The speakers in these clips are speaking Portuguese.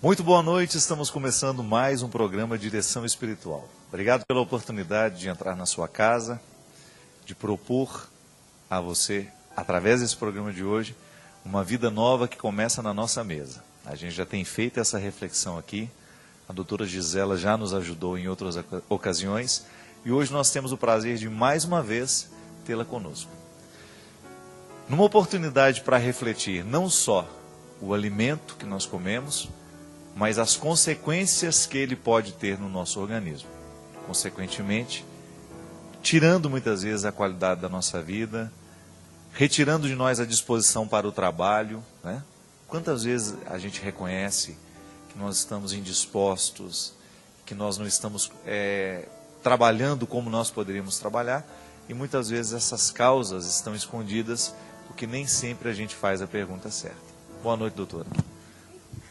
Muito boa noite, estamos começando mais um programa Direção Espiritual. Obrigado pela oportunidade de entrar na sua casa, de propor a você, através desse programa de hoje, uma vida nova que começa na nossa mesa. A gente já tem feito essa reflexão aqui, a doutora Gisela já nos ajudou em outras ocasiões, e hoje nós temos o prazer de, mais uma vez, tê-la conosco. Numa oportunidade para refletir não só o alimento que nós comemos, mas as consequências que ele pode ter no nosso organismo. Consequentemente, tirando muitas vezes a qualidade da nossa vida, retirando de nós a disposição para o trabalho, né? Quantas vezes a gente reconhece que nós estamos indispostos, que nós não estamos trabalhando como nós poderíamos trabalhar, e muitas vezes essas causas estão escondidas, porque nem sempre a gente faz a pergunta certa. Boa noite, doutora.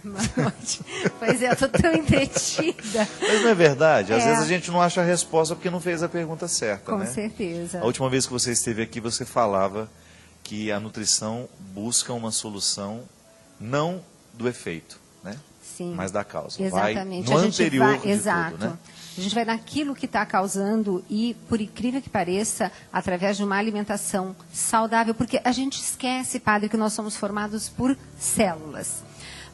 Boa noite. Pois é, eu estou tão entretida. Mas não é verdade? Às vezes a gente não acha a resposta porque não fez a pergunta certa, Com né? certeza. A última vez que você esteve aqui, você falava que a nutrição busca uma solução não do efeito, né? Sim. Mas da causa. Exatamente. Vai no anterior de exato. tudo, né? A gente vai naquilo que está causando e, por incrível que pareça, através de uma alimentação saudável, porque a gente esquece, padre, que nós somos formados por células.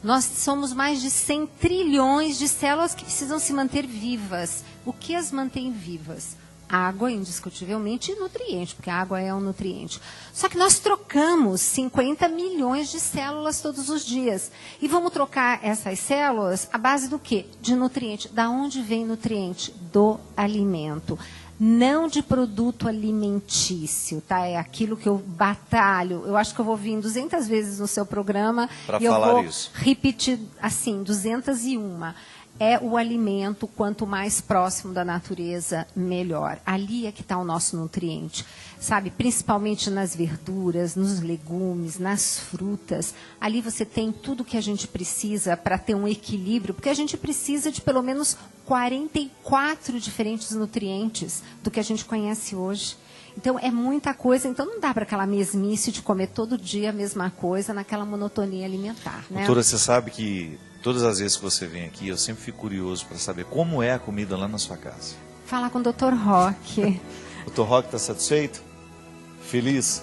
Nós somos mais de 100 trilhões de células que precisam se manter vivas. O que as mantém vivas? Água, indiscutivelmente, e nutriente, porque a água é um nutriente. Só que nós trocamos 50 milhões de células todos os dias. E vamos trocar essas células à base do quê? De nutriente. Da onde vem nutriente? Do alimento. Não de produto alimentício, tá? É aquilo que eu batalho. Eu acho que eu vou vir 200 vezes no seu programa e eu vou repetir assim, 201. É o alimento, quanto mais próximo da natureza, melhor. Ali é que está o nosso nutriente, sabe? Principalmente nas verduras, nos legumes, nas frutas. Ali você tem tudo que a gente precisa para ter um equilíbrio, porque a gente precisa de pelo menos 44 diferentes nutrientes do que a gente conhece hoje. Então, é muita coisa. Então, não dá para aquela mesmice de comer todo dia a mesma coisa, naquela monotonia alimentar, né? Doutora, você sabe que todas as vezes que você vem aqui, eu sempre fico curioso para saber como é a comida lá na sua casa. Falar com o Dr. Roque. O Dr. Roque está satisfeito? Feliz?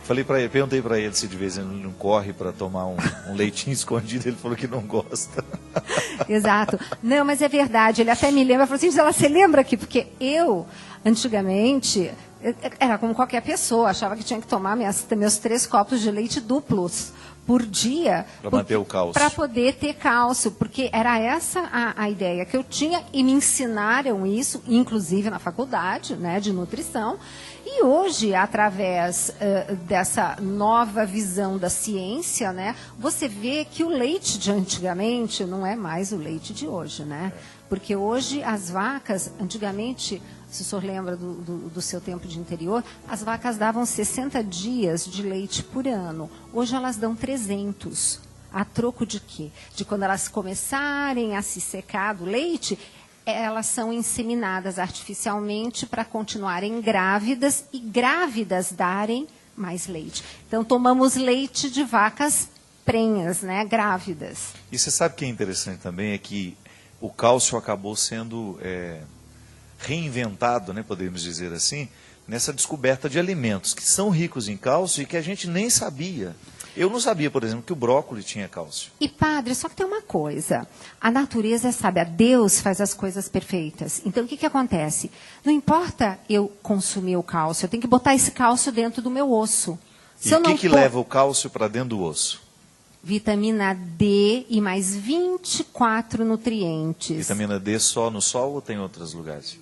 Falei para ele, perguntei para ele se de vez em quando ele não corre para tomar um leitinho escondido, ele falou que não gosta. Exato. Não, mas é verdade, ele até me lembra, falou assim, Gisela, você lembra aqui? Porque eu, antigamente, era como qualquer pessoa, achava que tinha que tomar meus 3 copos de leite duplos por dia. Para manter o cálcio. Para poder ter cálcio, porque era essa a ideia que eu tinha e me ensinaram isso, inclusive na faculdade, né, de nutrição. E hoje, através dessa nova visão da ciência, né, você vê que o leite de antigamente não é mais o leite de hoje, né? Porque hoje as vacas, antigamente, se o senhor lembra do seu tempo de interior, as vacas davam 60 dias de leite por ano. Hoje elas dão 300. A troco de quê? De quando elas começarem a se secar do leite, elas são inseminadas artificialmente para continuarem grávidas e grávidas darem mais leite. Então, tomamos leite de vacas prenhas, né, grávidas. E você sabe o que é interessante também? É que o cálcio acabou sendo reinventado, né, podemos dizer assim, nessa descoberta de alimentos que são ricos em cálcio e que a gente nem sabia. Eu não sabia, por exemplo, que o brócolis tinha cálcio. E, padre, só que tem uma coisa. A natureza é sábia. Deus faz as coisas perfeitas. Então, o que acontece? Não importa eu consumir o cálcio, eu tenho que botar esse cálcio dentro do meu osso. E o que leva o cálcio para dentro do osso? Vitamina D e mais 24 nutrientes. Vitamina D só no sol ou tem outros lugares?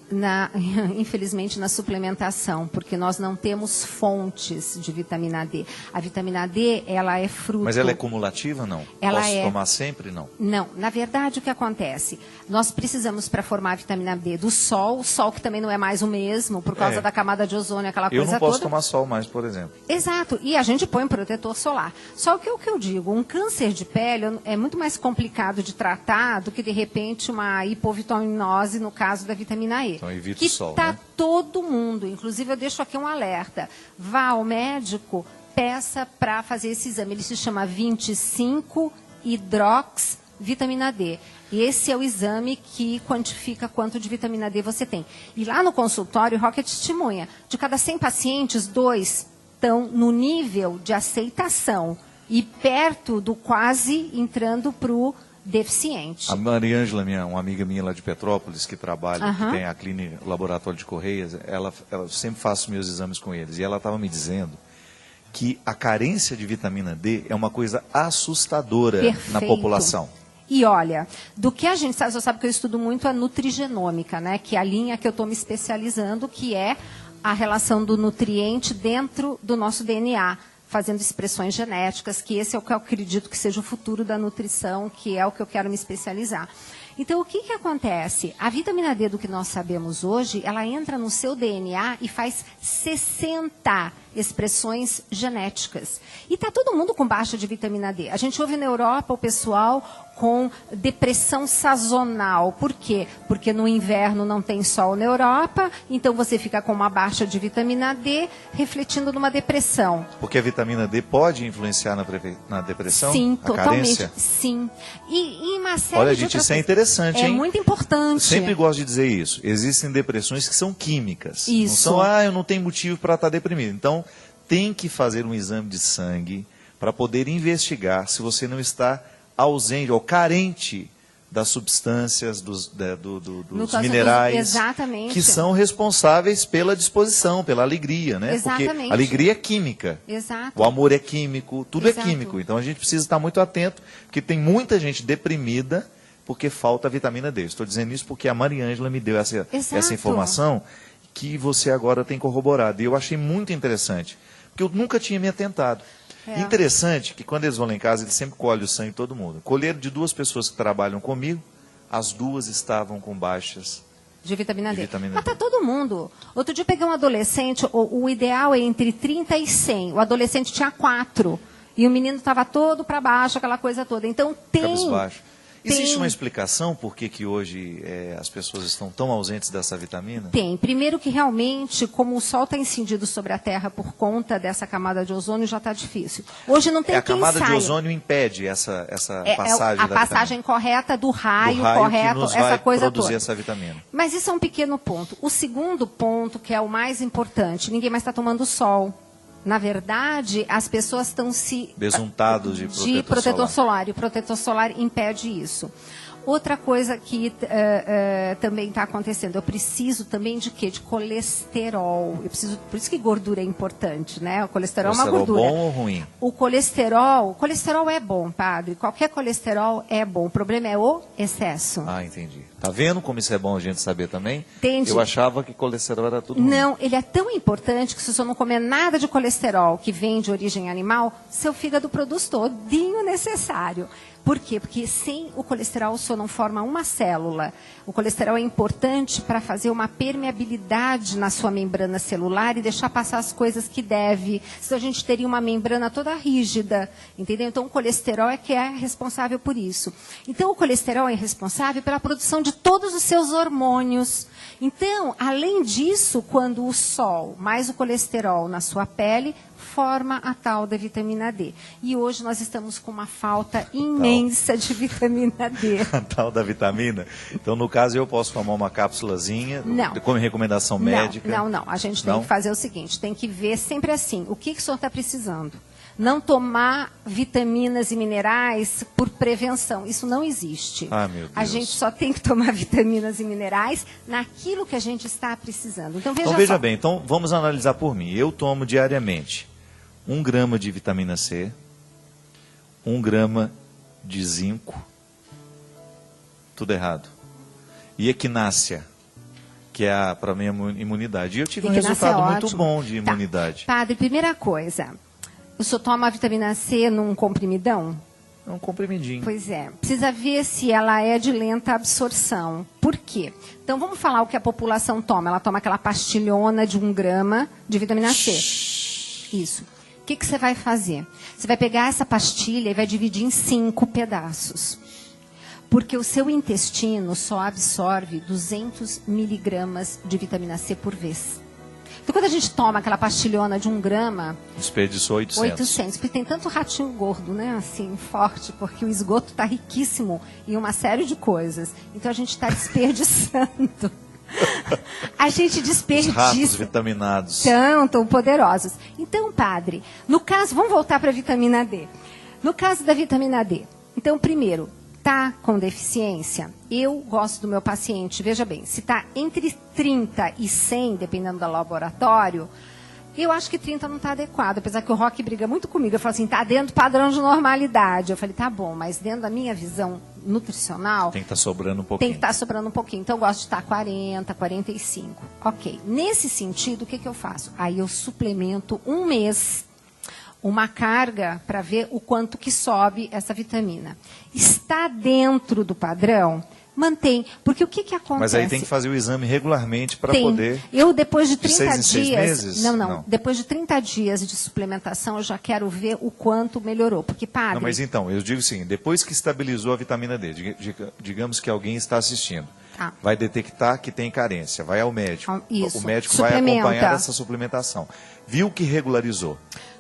Infelizmente na suplementação, porque nós não temos fontes de vitamina D. A vitamina D, ela é fruto... Mas ela é cumulativa, não? Posso tomar sempre, não? Não. Na verdade, o que acontece? Nós precisamos, para formar a vitamina D, do sol, o sol que também não é mais o mesmo, por causa da camada de ozônio, aquela coisa toda. Eu não posso tomar sol mais, por exemplo. Exato. E a gente põe um protetor solar. Só que o que eu digo, um câncer de pele é muito mais complicado de tratar do que, de repente, uma hipovitaminose no caso da vitamina E. Então evita o sol, tá né? Todo mundo, inclusive eu deixo aqui um alerta. Vá ao médico, peça para fazer esse exame. Ele se chama 25-hidrox vitamina D. E esse é o exame que quantifica quanto de vitamina D você tem. E lá no consultório, Roque testemunha, de cada 100 pacientes, 2 estão no nível de aceitação e perto do quase entrando para o deficiente. A Mariângela, uma amiga minha lá de Petrópolis, que trabalha, que tem a clínica Laboratório de Correias, ela sempre faço meus exames com eles. E ela estava me dizendo que a carência de vitamina D é uma coisa assustadora na população. E olha, do que a gente sabe, você sabe que eu estudo muito a nutrigenômica, né? Que é a linha que eu estou me especializando, que é a relação do nutriente dentro do nosso DNA, fazendo expressões genéticas, que esse é o que eu acredito que seja o futuro da nutrição, que é o que eu quero me especializar. Então, o que acontece? A vitamina D, do que nós sabemos hoje, ela entra no seu DNA e faz 60 expressões genéticas. E está todo mundo com baixa de vitamina D. A gente ouve na Europa o pessoal com depressão sazonal. Por quê? Porque no inverno não tem sol na Europa, então você fica com uma baixa de vitamina D, refletindo numa depressão. Porque a vitamina D pode influenciar na depressão? Sim, a totalmente. Carência? Sim. E uma série Olha, de gente, outras isso é coisas. interessante, hein? É muito importante. Eu sempre gosto de dizer isso. Existem depressões que são químicas. Isso. Não são, eu não tenho motivo para estar deprimido. Então, tem que fazer um exame de sangue para poder investigar se você não está ausente ou carente das substâncias, dos minerais, exatamente, que são responsáveis pela disposição, pela alegria, né? Exatamente. Porque a alegria é química. Exato. O amor é químico, tudo Exato. é químico. Então a gente precisa estar muito atento, porque tem muita gente deprimida porque falta vitamina D. Estou dizendo isso porque a Mariângela me deu essa informação que você agora tem corroborado. E eu achei muito interessante, porque eu nunca tinha me atentado. Interessante que quando eles vão lá em casa, eles sempre colhem o sangue de todo mundo. Colheram de 2 pessoas que trabalham comigo, as 2 estavam com baixas de vitamina D. vitamina Mas D. tá todo mundo. Outro dia eu peguei um adolescente, o ideal é entre 30 e 100. O adolescente tinha 4. E o menino estava todo para baixo, aquela coisa toda. Então Cabisbaixo. Existe uma explicação por que hoje as pessoas estão tão ausentes dessa vitamina? Tem. Primeiro que realmente, como o sol está incidido sobre a Terra por conta dessa camada de ozônio, já está difícil. Hoje não tem a quem camada saia. de ozônio impede essa passagem a da passagem correta do raio, que nos essa vai coisa produzir toda. essa vitamina. Mas isso é um pequeno ponto. O segundo ponto, que é o mais importante, ninguém mais está tomando sol. Na verdade, as pessoas estão se... Besuntados de protetor solar. E o protetor solar impede isso. Outra coisa que também está acontecendo, eu preciso também de quê? De colesterol. Por isso que gordura é importante, né? O colesterol é uma gordura. Bom ou ruim? O colesterol é bom, padre. Qualquer colesterol é bom. O problema é o excesso. Ah, entendi. Tá vendo como isso é bom a gente saber também? Entendi. Eu achava que colesterol era tudo ruim. Não, ele é tão importante que se você não comer nada de colesterol que vem de origem animal, seu fígado produz todinho necessário. Por quê? Porque sem o colesterol o senhor não forma uma célula. O colesterol é importante para fazer uma permeabilidade na sua membrana celular e deixar passar as coisas que deve. Senão a gente teria uma membrana toda rígida, entendeu? Então o colesterol é que é responsável por isso. Então o colesterol é responsável pela produção de todos os seus hormônios. Então, além disso, quando o sol mais o colesterol na sua pele, forma a tal da vitamina D. E hoje nós estamos com uma falta imensa de vitamina D. A tal da vitamina? Então, no caso, eu posso tomar uma cápsulazinha, como recomendação médica? Não. A gente tem que fazer o seguinte, tem que ver sempre assim, o que o senhor está precisando. Não tomar vitaminas e minerais por prevenção. Isso não existe. Ah, meu Deus. A gente só tem que tomar vitaminas e minerais naquilo que a gente está precisando. Então, veja bem, então vamos analisar por mim. Eu tomo diariamente 1 grama de vitamina C, 1 grama de zinco, tudo errado. E equinácea, que é para a minha imunidade. E eu tive um resultado muito bom de imunidade. Padre, primeira coisa, o senhor toma a vitamina C num comprimidão? É um comprimidinho. Pois é. Precisa ver se ela é de lenta absorção. Por quê? Então, vamos falar o que a população toma. Ela toma aquela pastilhona de 1 grama de vitamina C. Isso. O que você vai fazer? Você vai pegar essa pastilha e vai dividir em 5 pedaços. Porque o seu intestino só absorve 200 miligramas de vitamina C por vez. Então, quando a gente toma aquela pastilhona de 1 grama... Desperdiçou 800. Porque tem tanto ratinho gordo, né? Assim, forte, porque o esgoto está riquíssimo em uma série de coisas. Então, a gente está desperdiçando. A gente desperdiça. Os ratos vitaminados. Tão poderosos. Então, padre, no caso, vamos voltar para a vitamina D. No caso da vitamina D, então, primeiro, está com deficiência, eu gosto do meu paciente, veja bem, se está entre 30 e 100, dependendo do laboratório, eu acho que 30 não está adequado, apesar que o Roque briga muito comigo, eu falo assim, está dentro do padrão de normalidade. Eu falei, tá bom, mas dentro da minha visão nutricional... Tem que estar sobrando um pouquinho. Tem que estar sobrando um pouquinho, então eu gosto de estar 40, 45. Ok, nesse sentido, o que eu faço? Aí eu suplemento 1 mês uma carga para ver o quanto que sobe essa vitamina. Está dentro do padrão? Mantém. Porque o que acontece? Mas aí tem que fazer o exame regularmente para poder... Eu, depois de 30 6 em 6 dias... meses? Não. Depois de 30 dias de suplementação, eu já quero ver o quanto melhorou. Porque, padre... Não, mas então, eu digo assim, depois que estabilizou a vitamina D, digamos que alguém está assistindo, vai detectar que tem carência, vai ao médico. Isso. O médico vai acompanhar essa suplementação. Viu que regularizou.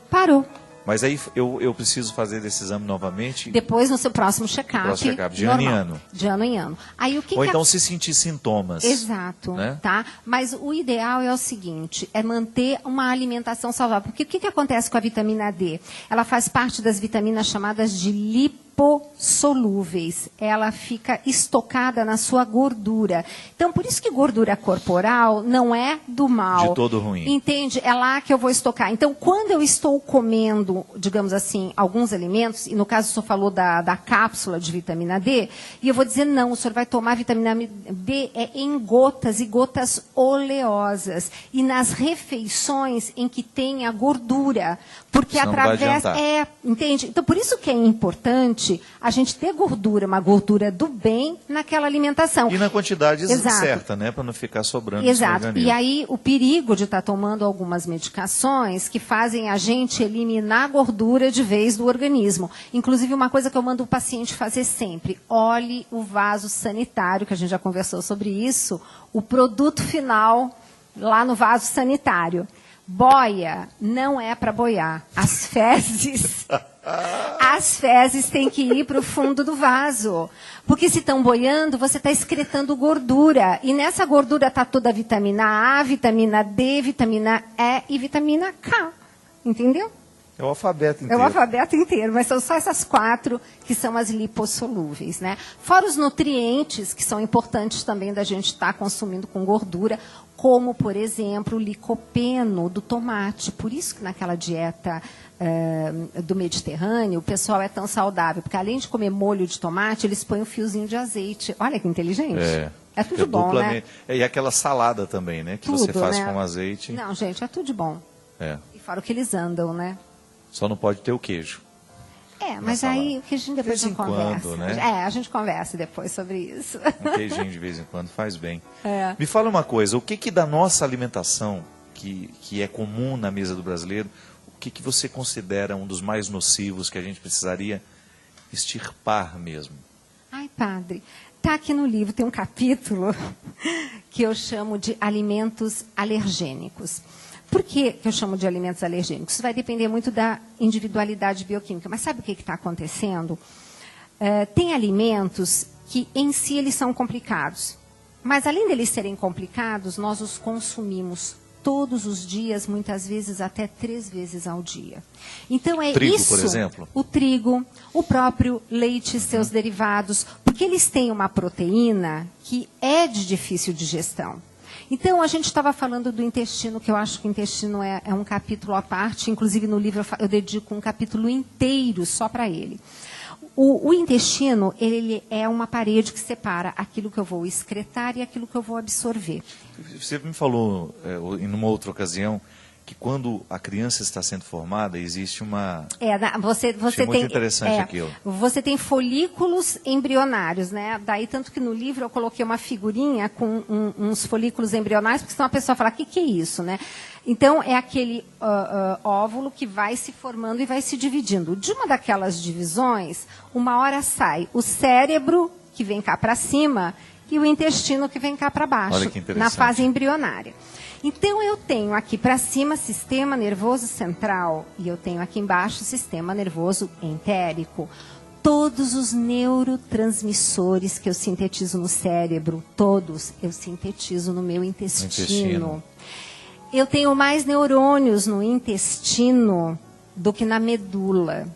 Parou. Mas aí eu preciso fazer esse exame novamente? Depois no seu próximo check-up. De ano em ano. De ano em ano. Aí, Ou então se sentir sintomas. Exato. Né? Tá? Mas o ideal é o seguinte, é manter uma alimentação saudável. Porque o que acontece com a vitamina D? Ela faz parte das vitaminas chamadas de lipossolúveis. Ela fica estocada na sua gordura. Então, por isso que gordura corporal não é do mal. De todo ruim. Entende? É lá que eu vou estocar. Então, quando eu estou comendo, digamos assim, alguns alimentos, e no caso o senhor falou da cápsula de vitamina D, e eu vou dizer, não, o senhor vai tomar vitamina D em gotas e gotas oleosas. E nas refeições em que tem a gordura. Porque senão através... entende? Então, por isso que é importante a gente ter gordura, uma gordura do bem naquela alimentação. E na quantidade certa, né? Para não ficar sobrando. Exato. E aí o perigo de estar tomando algumas medicações que fazem a gente eliminar a gordura de vez do organismo. Inclusive uma coisa que eu mando o paciente fazer sempre, olhe o vaso sanitário, que a gente já conversou sobre isso, o produto final lá no vaso sanitário. Boia não é para boiar. As fezes têm que ir para o fundo do vaso. Porque se estão boiando, você está excretando gordura. E nessa gordura está toda a vitamina A, vitamina D, vitamina E e vitamina K. Entendeu? É o alfabeto inteiro. É o alfabeto inteiro, mas são só essas 4 que são as lipossolúveis, né? Fora os nutrientes, que são importantes também da gente estar consumindo com gordura, como, por exemplo, o licopeno do tomate. Por isso que naquela dieta do Mediterrâneo, o pessoal é tão saudável, porque além de comer molho de tomate, eles põem um fiozinho de azeite. Olha que inteligente. É tudo de bom, né? E aquela salada também, né? Que tudo, você faz com azeite. Não, gente, é tudo de bom. E fora o que eles andam, né? Só não pode ter o queijo. Mas aí o queijinho depois a gente conversa. Quando, né? A gente conversa depois sobre isso. Um queijinho de vez em quando faz bem. Me fala uma coisa, o que da nossa alimentação, que é comum na mesa do brasileiro, o que você considera um dos mais nocivos que a gente precisaria extirpar mesmo? Ai, padre, está aqui no livro, tem um capítulo que eu chamo de alimentos alergênicos. Por que eu chamo de alimentos alergênicos? Isso vai depender muito da individualidade bioquímica. Mas sabe o que está acontecendo? Tem alimentos que, em si, eles são complicados. Mas, além deles serem complicados, nós os consumimos todos os dias, muitas vezes até 3 vezes ao dia. Então, é trigo, isso. Por exemplo? O trigo, o próprio leite e seus derivados, porque eles têm uma proteína que é de difícil digestão. Então, a gente estava falando do intestino, que eu acho que o intestino é um capítulo à parte. Inclusive, no livro eu dedico um capítulo inteiro só para ele. O intestino, ele é uma parede que separa aquilo que eu vou excretar e aquilo que eu vou absorver. Você me falou, em uma outra ocasião, que quando a criança está sendo formada, existe uma... Você tem, muito interessante aquilo. Você tem folículos embrionários, né? Daí, tanto que no livro eu coloquei uma figurinha com uns folículos embrionários, porque senão a pessoa fala, o que é isso, né? Então, é aquele óvulo que vai se formando e vai se dividindo. De uma daquelas divisões, uma hora sai o cérebro, que vem cá para cima, e o intestino que vem cá para baixo, Olha que interessante. na fase embrionária. Então, eu tenho aqui para cima sistema nervoso central e eu tenho aqui embaixo sistema nervoso entérico. Todos os neurotransmissores que eu sintetizo no cérebro, todos eu sintetizo no meu intestino. Eu tenho mais neurônios no intestino do que na medula.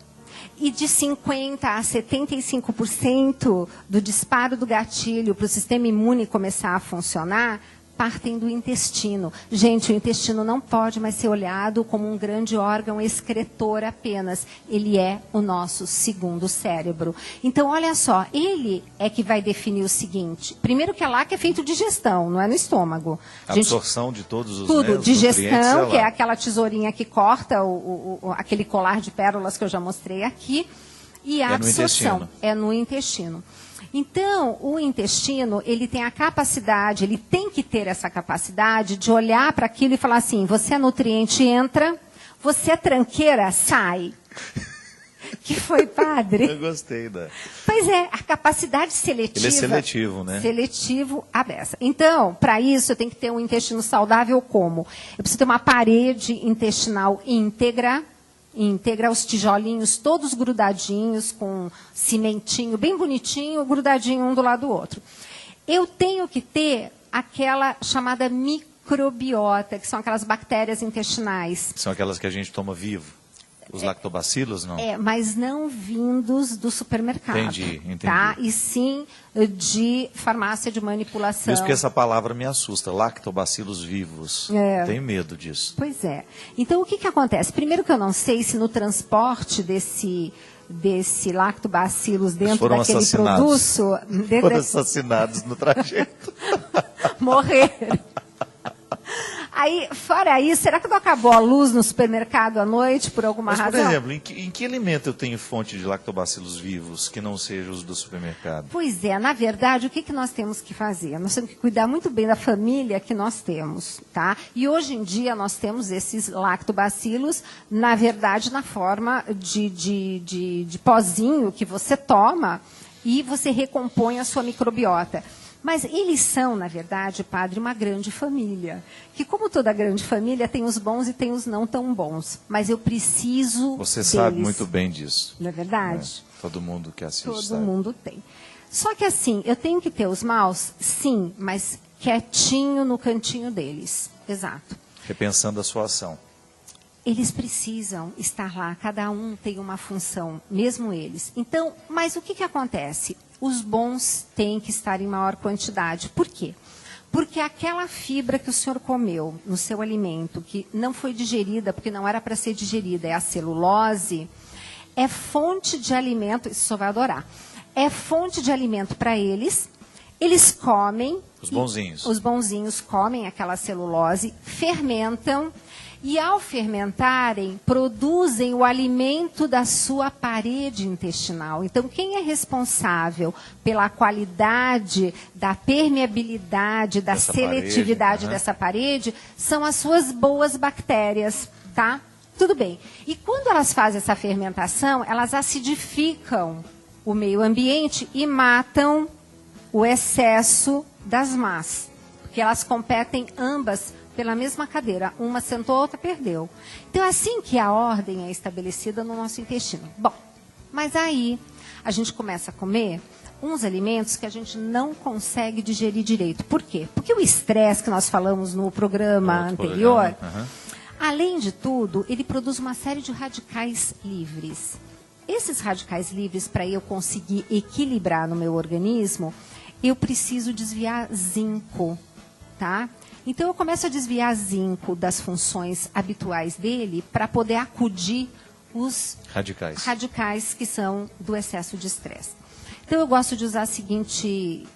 E de 50% a 75% do disparo do gatilho para o sistema imune começar a funcionar, partem do intestino. Gente, o intestino não pode mais ser olhado como um grande órgão excretor apenas. Ele é o nosso segundo cérebro. Então, olha só, ele é que vai definir o seguinte. Primeiro que é lá que é feito digestão, não é no estômago. A absorção de todos os tudo, digestão, que é lá. aquela tesourinha que corta aquele colar de pérolas que eu já mostrei aqui. E a absorção é no intestino. Então, o intestino, ele tem a capacidade, ele tem que ter essa capacidade de olhar para aquilo e falar assim, você é nutriente, entra, você é tranqueira, sai. Que foi, padre? Eu gostei da... Pois é, a capacidade seletiva... Ele é seletivo, né? Seletivo, a beça. Então, para isso, eu tenho que ter um intestino saudável como? Eu preciso ter uma parede intestinal íntegra, os tijolinhos todos grudadinhos, com cimentinho bem bonitinho, grudadinho um do lado do outro. Eu tenho que ter aquela chamada microbiota, que são aquelas bactérias intestinais. São aquelas que a gente toma vivo? Os lactobacilos, não? Mas não vindos do supermercado. Entendi. Tá? E sim de farmácia de manipulação. Isso porque essa palavra me assusta, lactobacilos vivos. Tenho medo disso. Pois é. Então, o que acontece? Primeiro que eu não sei se no transporte desse lactobacilos dentro daquele produto... Foram assassinados no trajeto. Morreram. Aí, fora isso, será que não acabou a luz no supermercado à noite por alguma razão? Por exemplo, em que alimento eu tenho fonte de lactobacilos vivos que não sejam os do supermercado? Pois é, na verdade, o que nós temos que fazer? Nós temos que cuidar muito bem da família que nós temos, tá? E hoje em dia nós temos esses lactobacilos, na verdade, na forma de pozinho que você toma e você recompõe a sua microbiota. Mas eles são, na verdade, padre, uma grande família. Que como toda grande família, tem os bons e tem os não tão bons. Mas eu preciso Você deles. sabe muito bem disso. Não é verdade? Todo mundo que assiste Todo sabe. mundo tem. Só que assim, eu tenho que ter os maus? Sim, mas quietinho no cantinho deles. Exato. Repensando a sua ação. Eles precisam estar lá, cada um tem uma função, mesmo eles. Então, mas o que acontece? Os bons têm que estar em maior quantidade. Por quê? Porque aquela fibra que o senhor comeu no seu alimento, que não foi digerida, porque não era para ser digerida, é a celulose, é fonte de alimento, isso só vai adorar, é fonte de alimento para eles, eles comem. Os bonzinhos. Os bonzinhos comem aquela celulose, fermentam, e ao fermentarem, produzem o alimento da sua parede intestinal. Então, quem é responsável pela qualidade, da permeabilidade, da seletividade dessa parede, são as suas boas bactérias, tá? Tudo bem. E quando elas fazem essa fermentação, elas acidificam o meio ambiente e matam o excesso das más. Porque elas competem ambas pela mesma cadeira. Uma sentou, a outra perdeu. Então, é assim que a ordem é estabelecida no nosso intestino. Bom, mas aí a gente começa a comer uns alimentos que a gente não consegue digerir direito. Por quê? Porque o estresse que nós falamos no programa anterior, além de tudo, ele produz uma série de radicais livres. Esses radicais livres, para eu conseguir equilibrar no meu organismo, eu preciso desviar zinco, tá? Então, eu começo a desviar zinco das funções habituais dele para poder acudir os radicais que são do excesso de estresse. Então, eu gosto de usar a seguinte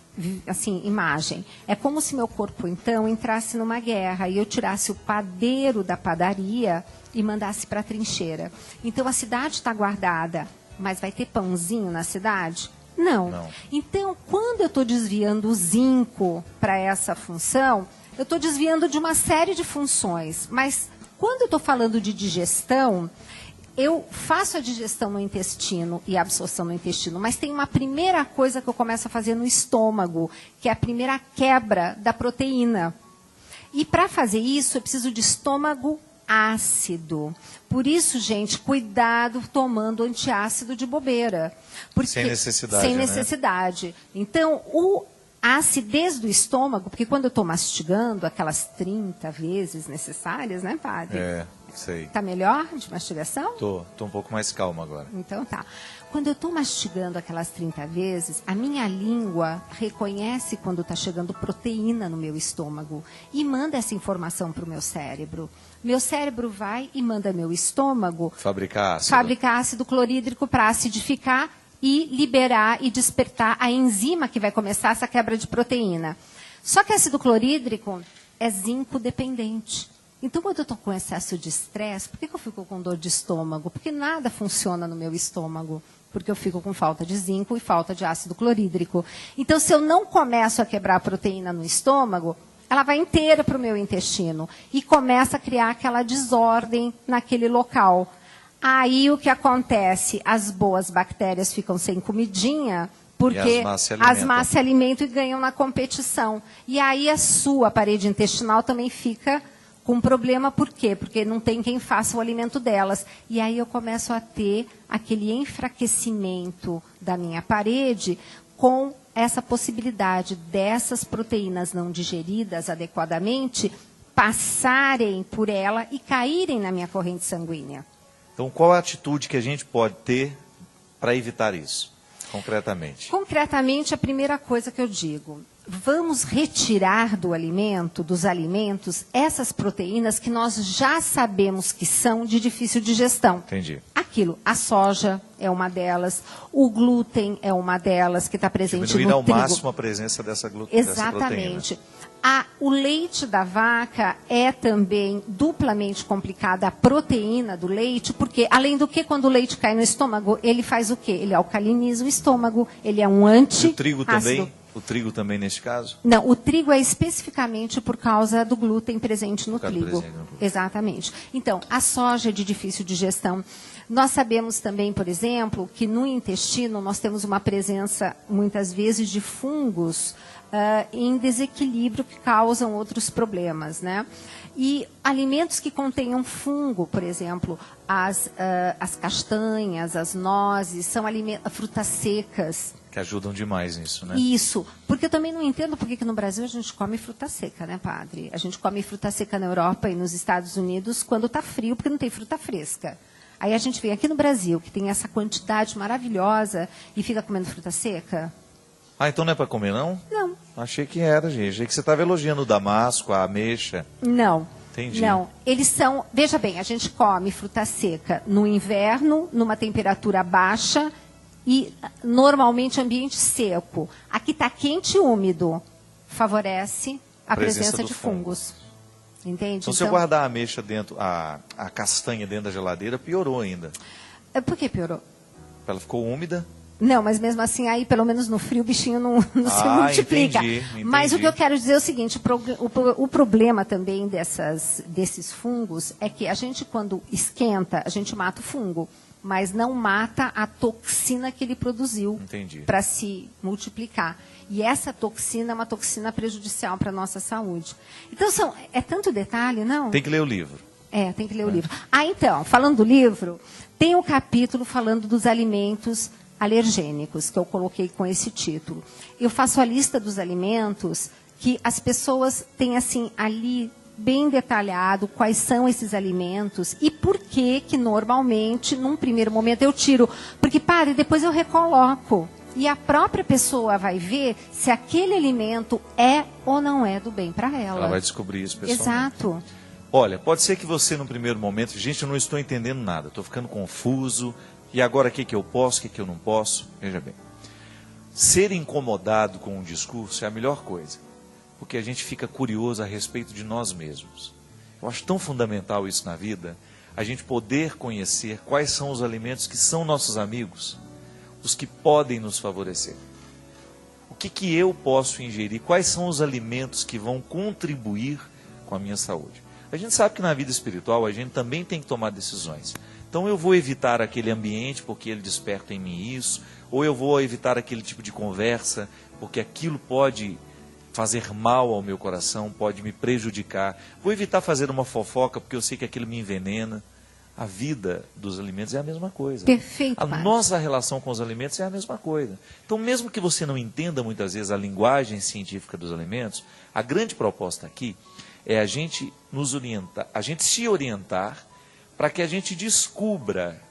imagem. É como se meu corpo, então, entrasse numa guerra e eu tirasse o padeiro da padaria e mandasse para a trincheira. Então, a cidade está guardada, mas vai ter pãozinho na cidade? Não. Então, quando eu estou desviando o zinco para essa função, eu estou desviando de uma série de funções. Mas, quando eu estou falando de digestão, eu faço a digestão no intestino e a absorção no intestino, mas tem uma primeira coisa que eu começo a fazer no estômago, que é a primeira quebra da proteína. E para fazer isso, eu preciso de estômago ácido. Por isso, gente, cuidado tomando antiácido de bobeira. Porque, sem necessidade, sem né? necessidade. Então, a acidez do estômago, porque quando eu estou mastigando aquelas 30 vezes necessárias, né, padre? Sei. Tá melhor de mastigação? Tô um pouco mais calmo agora. Então tá. Quando eu estou mastigando aquelas 30 vezes, a minha língua reconhece quando está chegando proteína no meu estômago e manda essa informação para o meu cérebro. Meu cérebro vai e manda meu estômago fabricar ácido clorídrico para acidificar e liberar e despertar a enzima que vai começar essa quebra de proteína. Só que ácido clorídrico é zinco dependente. Então, quando eu estou com excesso de estresse, por que eu fico com dor de estômago? Porque nada funciona no meu estômago. Porque eu fico com falta de zinco e falta de ácido clorídrico. Então, se eu não começo a quebrar a proteína no estômago, ela vai inteira para o meu intestino e começa a criar aquela desordem naquele local. Aí, o que acontece? As boas bactérias ficam sem comidinha, porque as más se alimentam e ganham na competição. E aí, a sua parede intestinal também fica com problema. Por quê? Porque não tem quem faça o alimento delas. E aí eu começo a ter aquele enfraquecimento da minha parede com essa possibilidade dessas proteínas não digeridas adequadamente passarem por ela e caírem na minha corrente sanguínea. Então, qual a atitude que a gente pode ter para evitar isso, concretamente? Concretamente, a primeira coisa que eu digo: vamos retirar do alimento, dos alimentos, essas proteínas que nós já sabemos que são de difícil digestão. Entendi. Aquilo, a soja é uma delas, o glúten é uma delas que está presente no trigo. Diminuir ao máximo a presença dessa glúten. Exatamente. O leite da vaca é também duplamente complicada, a proteína do leite, porque, além do que, quando o leite cai no estômago, ele faz o quê? Ele alcaliniza o estômago, ele é um anti-ácido. O trigo também? O trigo também, nesse caso? Não, o trigo é especificamente por causa do glúten presente no trigo. Exatamente. Então, a soja é de difícil digestão. Nós sabemos também, por exemplo, que no intestino nós temos uma presença, muitas vezes, de fungos em desequilíbrio que causam outros problemas, né? E alimentos que contenham fungo, por exemplo, as castanhas, as nozes, são frutas secas. Que ajudam demais nisso, né? Isso, porque eu também não entendo por que no Brasil a gente come fruta seca, né, padre? A gente come fruta seca na Europa e nos Estados Unidos quando está frio, porque não tem fruta fresca. Aí a gente vem aqui no Brasil, que tem essa quantidade maravilhosa, e fica comendo fruta seca. Ah, então não é para comer, não? Não. Achei que era, gente. Achei que você estava elogiando o damasco, a ameixa. Não. Entendi. Não. Eles são... Veja bem, a gente come fruta seca no inverno, numa temperatura baixa e, normalmente, ambiente seco. Aqui está quente e úmido. Favorece a presença de fungos. Entende? Então, se eu guardar a ameixa dentro, a castanha dentro da geladeira, piorou ainda. Por que piorou? Ela ficou úmida. Não, mas mesmo assim, aí pelo menos no frio o bichinho não se multiplica. Entendi. Mas o que eu quero dizer é o seguinte, o problema também desses fungos é que a gente, quando esquenta, a gente mata o fungo, mas não mata a toxina que ele produziu para se multiplicar. E essa toxina é uma toxina prejudicial para a nossa saúde. Então, é tanto detalhe, não? Tem que ler o livro. Tem que ler o livro. Então, falando do livro, tem um capítulo falando dos alimentos alergênicos, que eu coloquei com esse título. Eu faço a lista dos alimentos que as pessoas têm, assim, ali bem detalhado quais são esses alimentos e por que normalmente, num primeiro momento, eu tiro. Porque, padre, depois eu recoloco. E a própria pessoa vai ver se aquele alimento é ou não é do bem para ela. Ela vai descobrir isso pessoalmente. Exato. Olha, pode ser que você, no primeiro momento, gente, eu não estou entendendo nada, estou ficando confuso. E agora, o que eu posso, o que eu não posso? Veja bem, ser incomodado com um discurso é a melhor coisa, porque a gente fica curioso a respeito de nós mesmos. Eu acho tão fundamental isso na vida, a gente poder conhecer quais são os alimentos que são nossos amigos, os que podem nos favorecer. O que eu posso ingerir? Quais são os alimentos que vão contribuir com a minha saúde? A gente sabe que na vida espiritual a gente também tem que tomar decisões. Então eu vou evitar aquele ambiente porque ele desperta em mim isso, ou eu vou evitar aquele tipo de conversa porque aquilo pode fazer mal ao meu coração, pode me prejudicar. Vou evitar fazer uma fofoca porque eu sei que aquilo me envenena. A vida dos alimentos é a mesma coisa. Perfeito, A padre. nossa relação com os alimentos é a mesma coisa. Então, mesmo que você não entenda muitas vezes a linguagem científica dos alimentos, a grande proposta aqui é a gente nos orientar, a gente se orientar para que a gente descubra.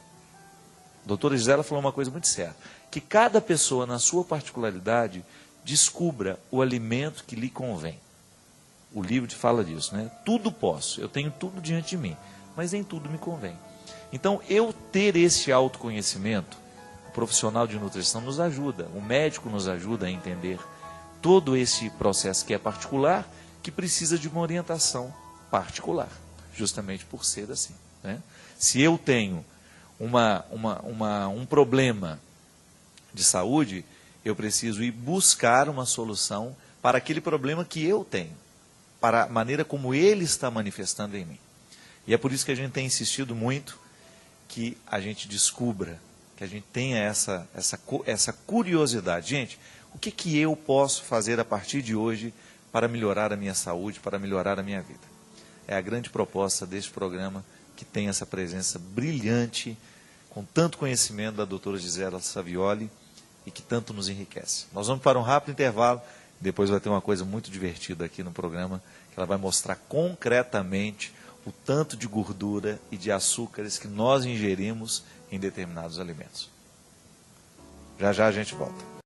A doutora Gisela falou uma coisa muito certa, que cada pessoa, na sua particularidade, descubra o alimento que lhe convém. O livro te fala disso, né? Tudo posso, eu tenho tudo diante de mim, mas nem tudo me convém. Então, eu ter esse autoconhecimento, o profissional de nutrição nos ajuda, o médico nos ajuda a entender todo esse processo que é particular, que precisa de uma orientação particular, justamente por ser assim, né? Se eu tenho um problema de saúde, eu preciso ir buscar uma solução para aquele problema que eu tenho, para a maneira como ele está manifestando em mim. E é por isso que a gente tem insistido muito que a gente descubra, que a gente tenha essa curiosidade. Gente, o que eu posso fazer a partir de hoje para melhorar a minha saúde, para melhorar a minha vida? É a grande proposta deste programa, que tem essa presença brilhante, com tanto conhecimento da doutora Gisela Savioli, e que tanto nos enriquece. Nós vamos para um rápido intervalo, depois vai ter uma coisa muito divertida aqui no programa, que ela vai mostrar concretamente o tanto de gordura e de açúcares que nós ingerimos em determinados alimentos. Já já a gente volta.